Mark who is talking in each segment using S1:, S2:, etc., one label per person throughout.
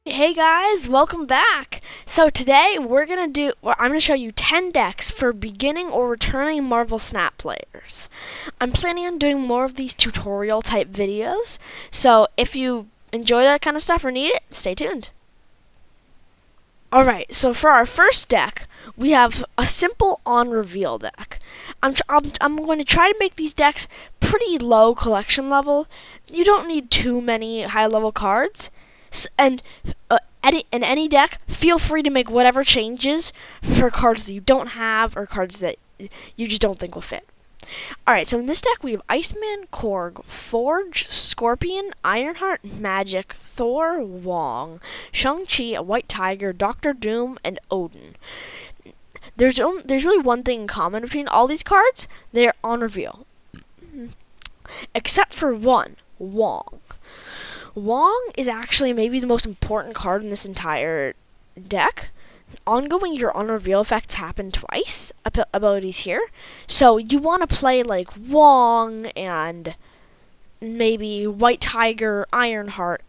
S1: Hey guys, welcome back. So today I'm gonna show you 10 decks for beginning or returning Marvel Snap players. I'm planning on doing more of these tutorial type videos, so if you enjoy that kind of stuff or need it, stay tuned. Alright, so for our first deck, we have a simple on reveal deck. I'm going to try to make these decks pretty low collection level. You don't need too many high level cards. And in any deck, feel free to make whatever changes for cards that you don't have or cards that you just don't think will fit. Alright, so in this deck we have Iceman, Korg, Forge, Scorpion, Ironheart, Magic, Thor, Wong, Shang-Chi, a White Tiger, Doctor Doom, and Odin. There's really one thing in common between all these cards. They're on reveal. Except for one, Wong. Wong is actually maybe the most important card in this entire deck. Ongoing your on reveal effects happen twice. Abilities here, so you want to play like Wong and maybe White Tiger, Ironheart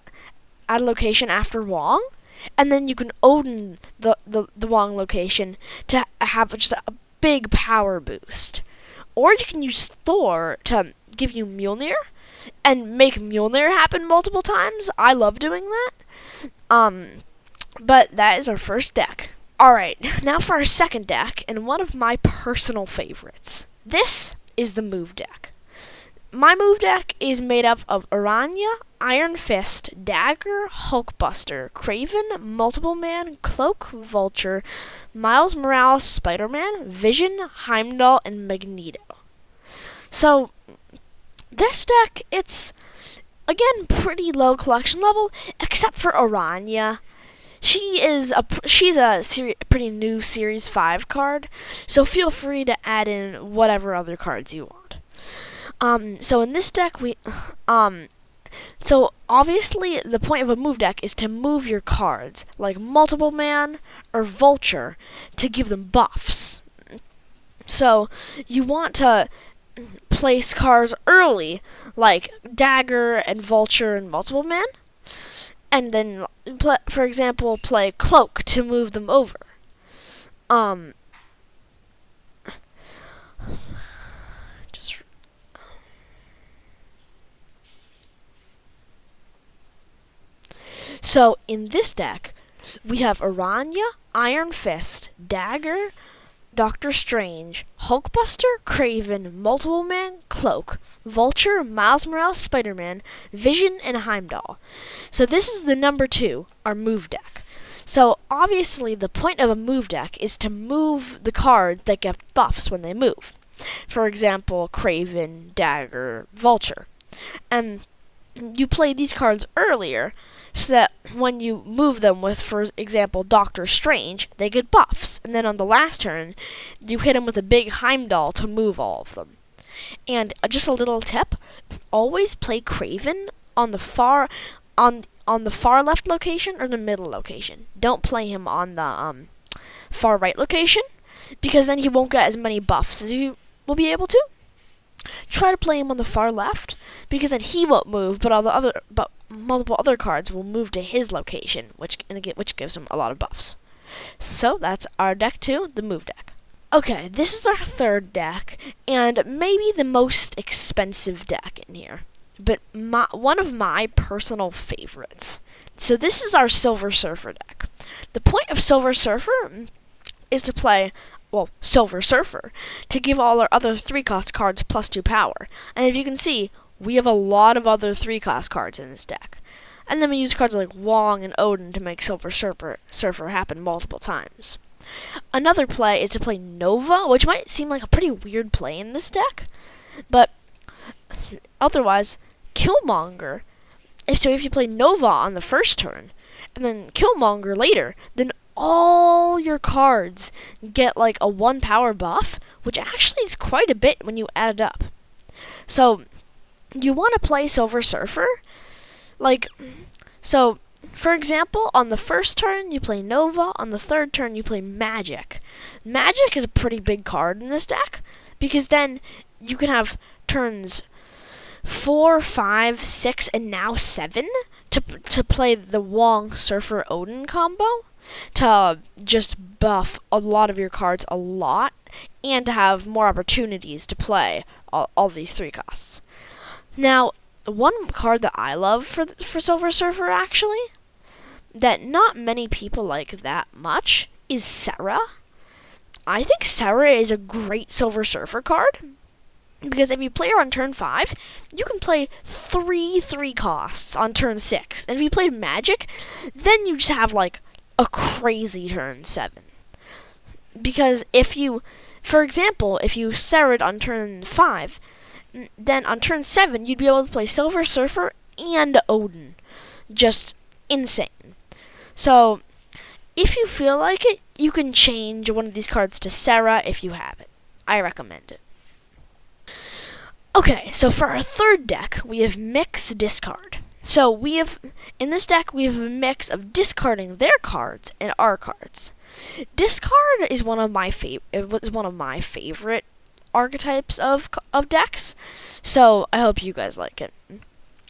S1: at a location after Wong, and then you can Odin the Wong location to have just a big power boost, or you can use Thor to give you Mjolnir and make Mjolnir happen multiple times. I love doing that. But that is our first deck. Alright, now for our second deck, and one of my personal favorites. This is the move deck. My move deck is made up of Aranya, Iron Fist, Dagger, Hulkbuster, Kraven, Multiple Man, Cloak, Vulture, Miles Morales, Spider-Man, Vision, Heimdall, and Magneto. So, this deck, it's, again, pretty low collection level, except for Aranya. She's a pretty new Series 5 card, so feel free to add in whatever other cards you want. So in this deck, so obviously the point of a move deck is to move your cards, like Multiple Man or Vulture, to give them buffs. So you want to place cards early, like Dagger and Vulture and Multiple Man, and then, for example, play Cloak to move them over. Just So in this deck, we have Aranya, Iron Fist, Dagger, Doctor Strange, Hulkbuster, Kraven, Multiple Man, Cloak, Vulture, Miles Morales, Spider-Man, Vision, and Heimdall. So this is the number 2, our move deck. So obviously the point of a move deck is to move the cards that get buffs when they move. For example, Kraven, Dagger, Vulture. And you play these cards earlier so that when you move them with, for example, Doctor Strange, they get buffs. And then on the last turn, you hit them with a big Heimdall to move all of them. And just a little tip, always play Kraven on the far left location or the middle location. Don't play him on the far right location, because then he won't get as many buffs as you will be able to. Try to play him on the far left, because then he won't move, but multiple other cards will move to his location, which gives him a lot of buffs. So that's our deck 2, the move deck. Okay, this is our third deck, and maybe the most expensive deck in here, but one of my personal favorites. So this is our Silver Surfer deck. The point of Silver Surfer is to play, Silver Surfer, to give all our other 3-cost cards +2 power. And if you can see, we have a lot of other 3-cost cards in this deck. And then we use cards like Wong and Odin to make Silver Surfer happen multiple times. Another play is to play Nova, which might seem like a pretty weird play in this deck, but otherwise, Killmonger. If you play Nova on the first turn, and then Killmonger later, then all your cards get like a 1 power buff, which actually is quite a bit when you add it up. So you want to play Silver Surfer, so for example, on the first turn you play Nova, on the third turn you play Magic. Magic is a pretty big card in this deck, because then you can have turns 4, 5, 6, and now 7 to play the Wong Surfer Odin combo to just buff a lot of your cards a lot and to have more opportunities to play all these 3 costs. Now, one card that I love for Silver Surfer actually, that not many people like that much, is Serra. I think Serra is a great Silver Surfer card because if you play her on turn 5, you can play 3 costs on turn 6. And if you played Magic, then you just have like a crazy turn 7. Because for example, if you Serra'd on turn 5, then on turn 7, you'd be able to play Silver Surfer and Odin. Just insane. So, if you feel like it, you can change one of these cards to Serra if you have it. I recommend it. Okay, so for our third deck, we have Mix Discard. So in this deck, we have a mix of discarding their cards and our cards. Discard is one of my favorite archetypes of decks. So I hope you guys like it.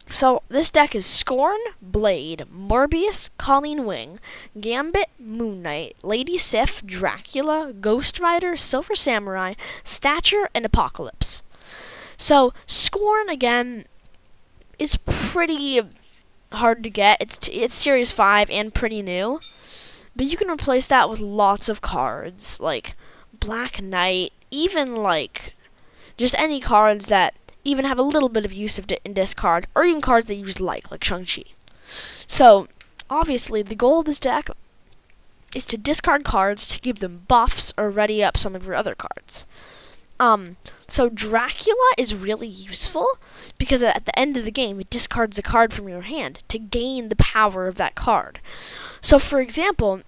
S1: So this deck is Scorn, Blade, Morbius, Colleen Wing, Gambit, Moon Knight, Lady Sif, Dracula, Ghost Rider, Silver Samurai, Stature, and Apocalypse. So Scorn again is pretty hard to get. It's Series 5 and pretty new. But you can replace that with lots of cards like Black Knight, even like just any cards that even have a little bit of use in discard, or even cards that you just like Shang-Chi. So, obviously, the goal of this deck is to discard cards to give them buffs or ready up some of your other cards. So Dracula is really useful because at the end of the game, it discards a card from your hand to gain the power of that card. So, for example,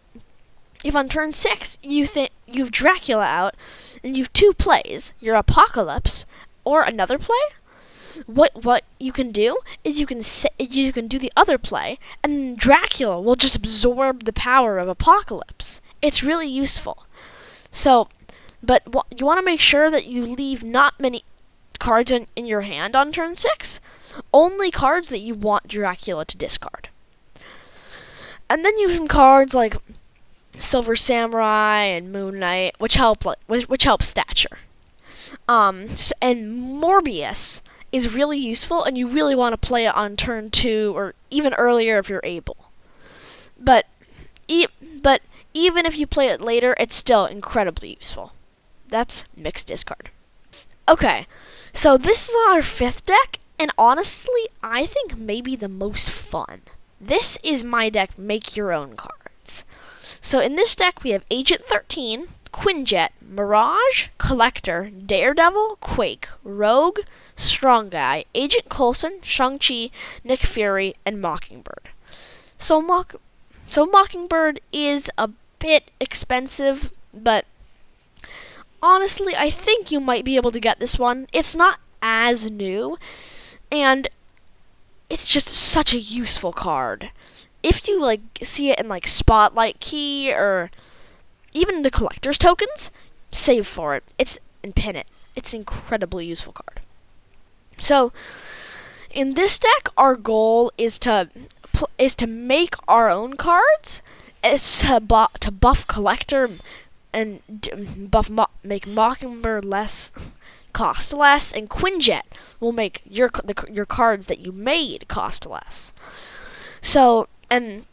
S1: if on turn 6 you have Dracula out and you have 2 plays, your Apocalypse or another play, what you can do is you can do the other play, and Dracula will just absorb the power of Apocalypse. It's really useful. So, but you want to make sure that you leave not many cards in your hand on turn 6. Only cards that you want Dracula to discard. And then you have some cards like Silver Samurai and Moon Knight, which help Stature. And Morbius is really useful, and you really want to play it on turn 2 or even earlier if you're able. But even if you play it later, it's still incredibly useful. That's Mixed Discard. Okay, so this is our 5th deck, and honestly, I think maybe the most fun. This is my deck, Make Your Own cards. So in this deck, we have Agent 13, Quinjet, Mirage, Collector, Daredevil, Quake, Rogue, Strong Guy, Agent Coulson, Shang-Chi, Nick Fury, and Mockingbird. So Mockingbird is a bit expensive, but honestly, I think you might be able to get this one. It's not as new, and it's just such a useful card. If you see it in Spotlight Key or even the collector's tokens, save for it. And pin it. It's an incredibly useful card. So, in this deck, our goal is to make our own cards. It's to buff Collector and make Mockingbird cost less, and Quinjet will make your cards that you made cost less. So, and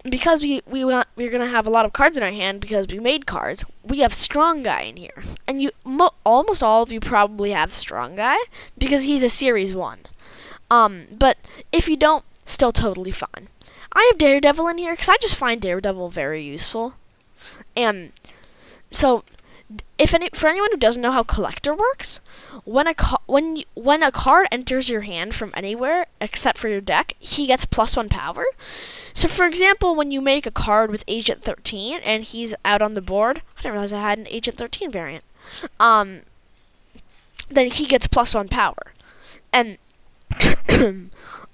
S1: because we're gonna have a lot of cards in our hand because we made cards, we have Strong Guy in here, and almost all of you probably have Strong Guy because he's a Series 1. But if you don't, still totally fine. I have Daredevil in here because I just find Daredevil very useful, and so. For anyone who doesn't know how Collector works, when a card enters your hand from anywhere except for your deck, he gets +1 power. So, for example, when you make a card with Agent 13 and he's out on the board, I didn't realize I had an Agent 13 variant. Then he gets +1 power, and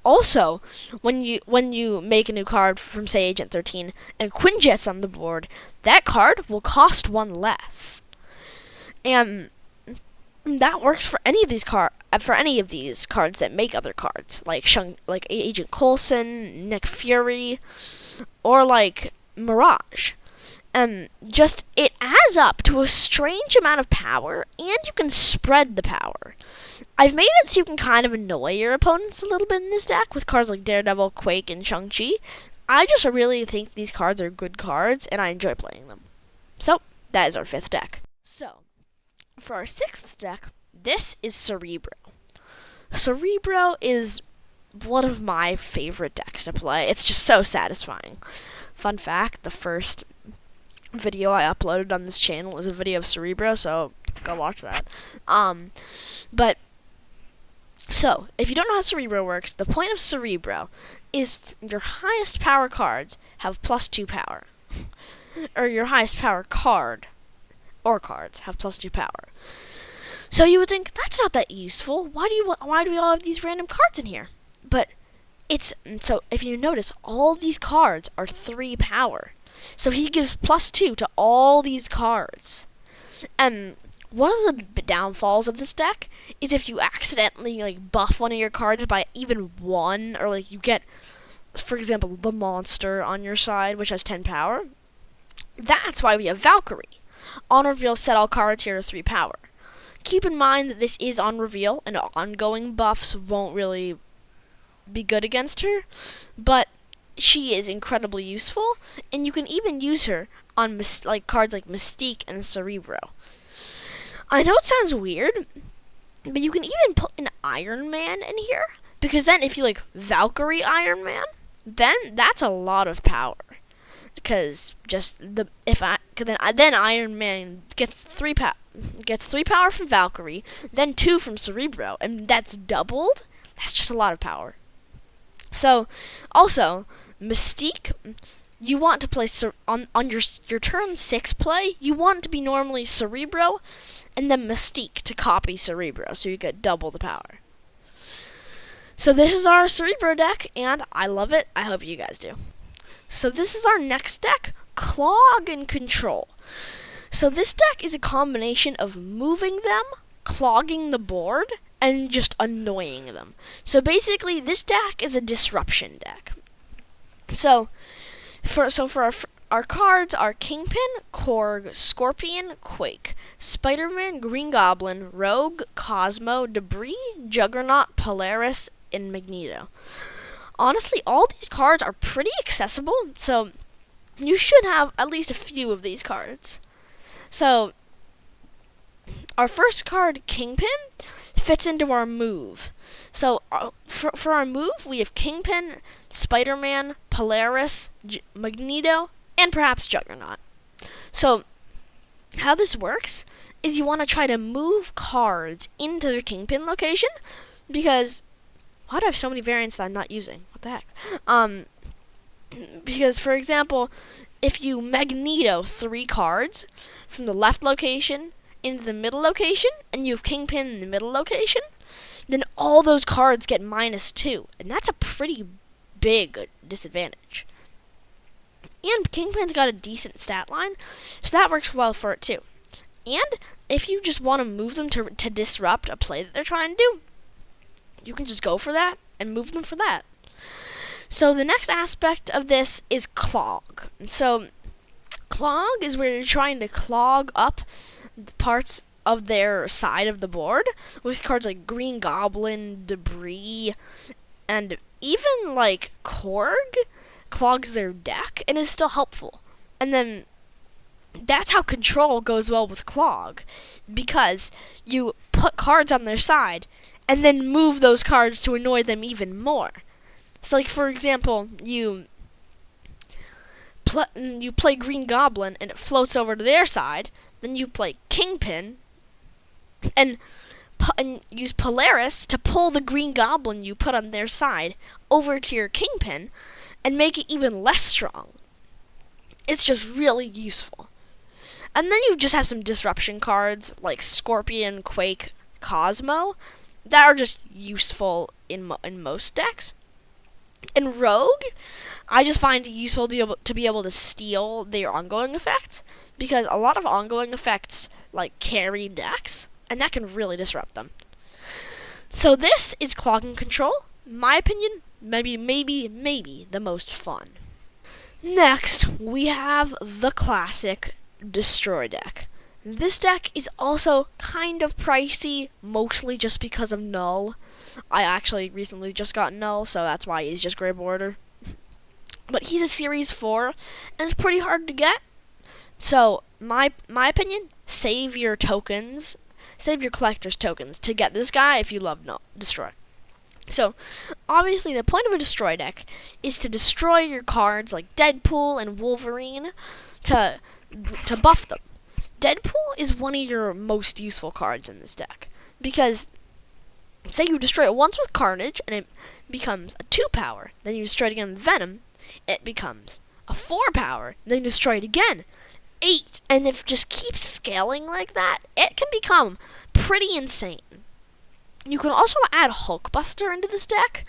S1: also when you make a new card from say Agent 13 and Quinjet's on the board, that card will cost 1 less. And That works for any of these cards that make other cards, like like Agent Coulson, Nick Fury, or like Mirage. Just it adds up to a strange amount of power, and you can spread the power. I've made it so you can kind of annoy your opponents a little bit in this deck with cards like Daredevil, Quake, and Shang-Chi. I just really think these cards are good cards, and I enjoy playing them. So, that is our 5th deck. So, for our 6th deck, this is Cerebro. Cerebro is one of my favorite decks to play. It's just so satisfying. Fun fact, the first video I uploaded on this channel is a video of Cerebro, so go watch that. So, if you don't know how Cerebro works, the point of Cerebro is your highest power cards have +2 power. Or your highest power card or cards have +2 power. So you would think that's not that useful. Why do we all have these random cards in here? But so if you notice, all these cards are 3 power. So he gives +2 to all these cards. And one of the downfalls of this deck is if you accidentally like buff one of your cards by even 1, or like you get, for example, the monster on your side, which has 10 power. That's why we have Valkyrie. On reveal, set all cards here to 3 power. Keep in mind that this is on reveal, and ongoing buffs won't really be good against her, but she is incredibly useful, and you can even use her on cards like Mystique and Cerebro. I know it sounds weird, but you can even put an Iron Man in here, because then if you like Valkyrie Iron Man, then that's a lot of power. Because then Iron Man gets 3 power from Valkyrie, then 2 from Cerebro, and that's doubled. That's just a lot of power. So, also Mystique, you want to play on your turn 6 play. You want to be normally Cerebro, and then Mystique to copy Cerebro, so you get double the power. So this is our Cerebro deck, and I love it. I hope you guys do. So this is our next deck, Clog and Control. So this deck is a combination of moving them, clogging the board, and just annoying them. So basically, this deck is a disruption deck. So for our cards are Kingpin, Korg, Scorpion, Quake, Spider-Man, Green Goblin, Rogue, Cosmo, Debris, Juggernaut, Polaris, and Magneto. Honestly, all these cards are pretty accessible, so you should have at least a few of these cards. So, our first card, Kingpin, fits into our move. So, for our move, we have Kingpin, Spider-Man, Polaris, Magneto, and perhaps Juggernaut. So, how this works is you want to try to move cards into their Kingpin location, because why do I have so many variants that I'm not using? What the heck? Because, for example, if you Magneto 3 cards from the left location into the middle location, and you have Kingpin in the middle location, then all those cards get -2, and that's a pretty big disadvantage. And Kingpin's got a decent stat line, so that works well for it too. And if you just want to move them to disrupt a play that they're trying to do, you can just go for that and move them for that. So the next aspect of this is Clog. So Clog is where you're trying to clog up the parts of their side of the board with cards like Green Goblin, Debris, and even like Korg clogs their deck and is still helpful. And then that's how Control goes well with Clog, because you put cards on their side and then move those cards to annoy them even more. So, like, for example, you play Green Goblin and it floats over to their side, then you play Kingpin and use Polaris to pull the Green Goblin you put on their side over to your Kingpin and make it even less strong. It's just really useful. And then you just have some disruption cards like Scorpion, Quake, Cosmo that are just useful in most decks. In Rogue, I just find it useful to be able to steal their ongoing effects, because a lot of ongoing effects like carry decks, and that can really disrupt them. So this is Clogging Control. My opinion, maybe the most fun. Next, we have the classic Destroy deck. This deck is also kind of pricey, mostly just because of Null. I actually recently just got Null, so that's why he's just Grey Border. But he's a Series 4, and it's pretty hard to get. So, my opinion, save your tokens, save your collector's tokens to get this guy if you love Null, Destroy. So, obviously, the point of a Destroy deck is to destroy your cards like Deadpool and Wolverine to buff them. Deadpool is one of your most useful cards in this deck because, say you destroy it once with Carnage and it becomes a 2-power, then you destroy it again with Venom, it becomes a 4-power, then you destroy it again, 8, and if it just keeps scaling like that, it can become pretty insane. You can also add Hulkbuster into this deck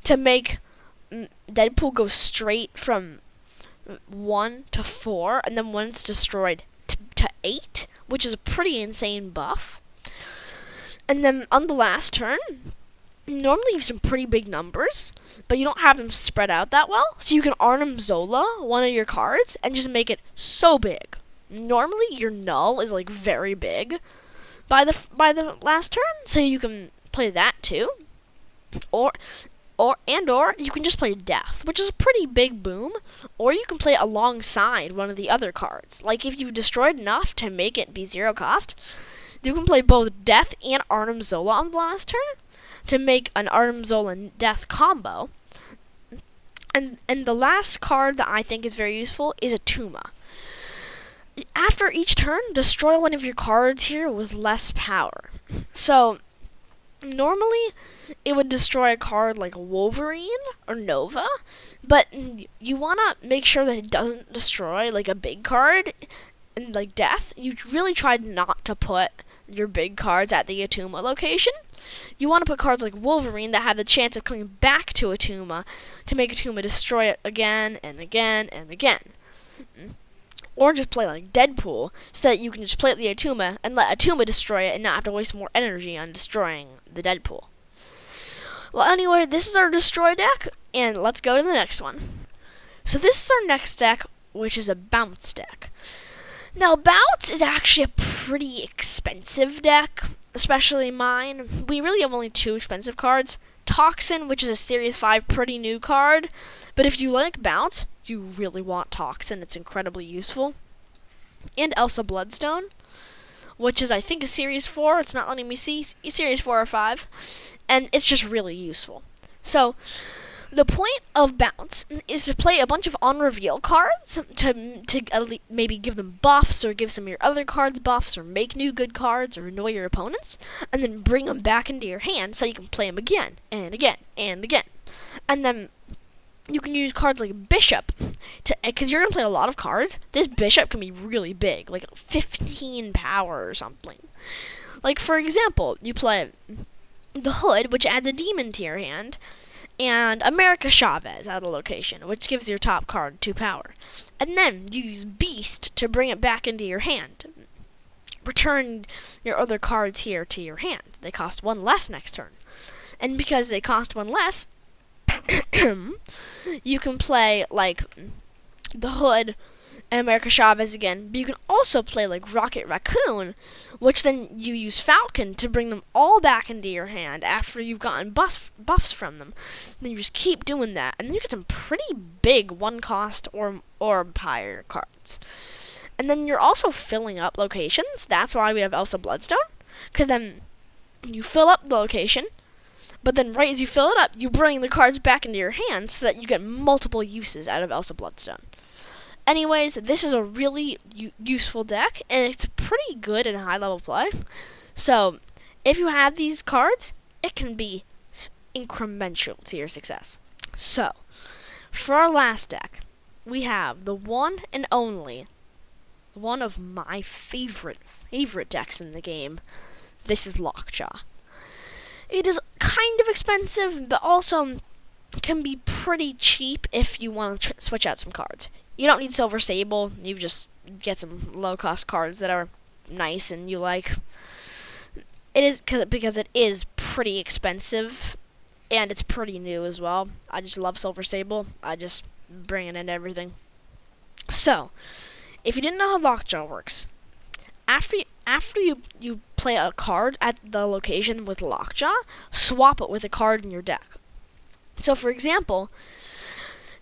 S1: to make Deadpool go straight from 1 to 4, and then when it's destroyed to 8, which is a pretty insane buff. And then on the last turn, normally you have some pretty big numbers, but you don't have them spread out that well, so you can Arnim Zola one of your cards and just make it so big. Normally your Null is like very big by the last turn, so you can play that too. Or you can just play Death, which is a pretty big boom, or you can play it alongside one of the other cards. Like if you've destroyed enough to make it be 0 cost, you can play both Death and Arnim Zola on the last turn to make an Arnim Zola Death combo. And the last card that I think is very useful is Attuma. After each turn, destroy one of your cards here with less power. So, normally, it would destroy a card like Wolverine or Nova, but you want to make sure that it doesn't destroy like a big card and like Death. You really try not to put your big cards at the Attuma location. You want to put cards like Wolverine that have the chance of coming back to Attuma to make Attuma destroy it again and again and again. Or just play like Deadpool, so that you can just play the Attuma and let Attuma destroy it and not have to waste more energy on destroying the Deadpool. Well, anyway, this is our Destroy deck, and let's go to the next one. So this is our next deck, which is a Bounce deck. Now, Bounce is actually a pretty expensive deck, especially mine. We really have only 2 expensive cards. Toxin, which is a Series 5 pretty new card, but if you like Bounce, you really want Toxin. It's incredibly useful. And Elsa Bloodstone, which is, I think, a Series 4. It's not letting me see. Series 4 or 5. And it's just really useful. So, the point of Bounce is to play a bunch of on-reveal cards to maybe give them buffs or give some of your other cards buffs or make new good cards or annoy your opponents, and then bring them back into your hand so you can play them again and again and again. And then you can use cards like Bishop, because you're going to play a lot of cards. This Bishop can be really big, like 15 power or something. Like, for example, you play the Hood, which adds a demon to your hand, and America Chavez at a location, which gives your top card 2 power. And then you use Beast to bring it back into your hand. Return your other cards here to your hand. They cost 1 less next turn. And because they cost 1 less, you can play like the Hood and America Chavez again, but you can also play like Rocket Raccoon, which then you use Falcon to bring them all back into your hand after you've gotten buffs from them. Then you just keep doing that, and then you get some pretty big 1 cost or higher cards. And then you're also filling up locations. That's why we have Elsa Bloodstone, because then you fill up the location, but then right as you fill it up, you bring the cards back into your hand so that you get multiple uses out of Elsa Bloodstone. Anyways, this is a really useful deck, and it's pretty good in high-level play. So, if you have these cards, it can be incremental to your success. So, for our last deck, we have the one and only, one of my favorite decks in the game. This is Lockjaw. It is kind of expensive, but also can be pretty cheap if you want to switch out some cards. You don't need Silver Sable. You just get some low-cost cards that are nice and you like. It is because it is pretty expensive, and it's pretty new as well. I just love Silver Sable. I just bring it into everything. So, if you didn't know how Lockjaw works, after you play a card at the location with Lockjaw, swap it with a card in your deck. So, for example,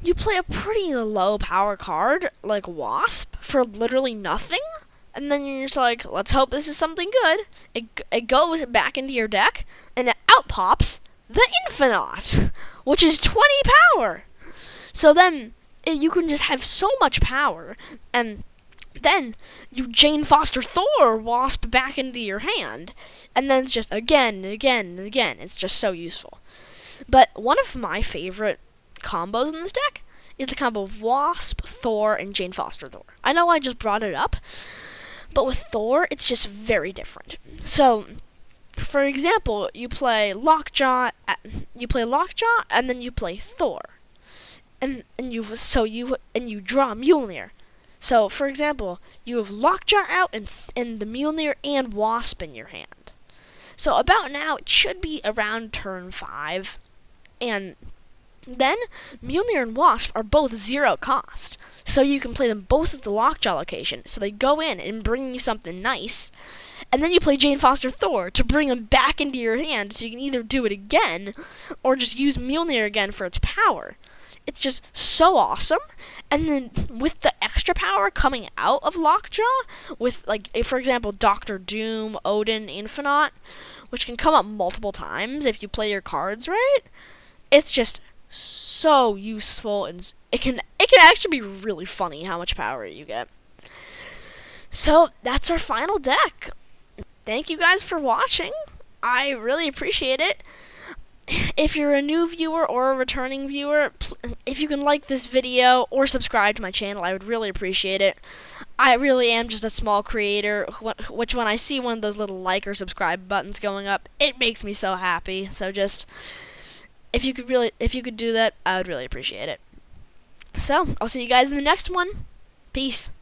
S1: you play a pretty low power card like Wasp for literally nothing, and then you're just like, let's hope this is something good. It goes back into your deck, and out pops the Infinite, which is 20 power. So then you can just have so much power, and then you Jane Foster Thor Wasp back into your hand, and then it's just again and again and again. It's just so useful. But one of my favorite combos in this deck is the combo of Wasp, Thor, and Jane Foster Thor. I know I just brought it up, but with Thor, it's just very different. So, for example, you play Lockjaw, and then you play Thor, and you draw Mjolnir. So, for example, you have Lockjaw out and the Mjolnir and Wasp in your hand. So about now, it should be around turn 5, and then Mjolnir and Wasp are both 0 cost, so you can play them both at the Lockjaw location. So they go in and bring you something nice, and then you play Jane Foster Thor to bring them back into your hand, so you can either do it again or just use Mjolnir again for its power. It's just so awesome. And then with the extra power coming out of Lockjaw, with, like, for example, Doctor Doom, Odin, Infinite, which can come up multiple times if you play your cards right, it's just so useful, and it can actually be really funny how much power you get. So that's our final deck. Thank you guys for watching. I really appreciate it. If you're a new viewer or a returning viewer, if you can like this video or subscribe to my channel, I would really appreciate it. I really am just a small creator, which when I see one of those little like or subscribe buttons going up, it makes me so happy. So just, if you could do that, I would really appreciate it. So, I'll see you guys in the next one. Peace.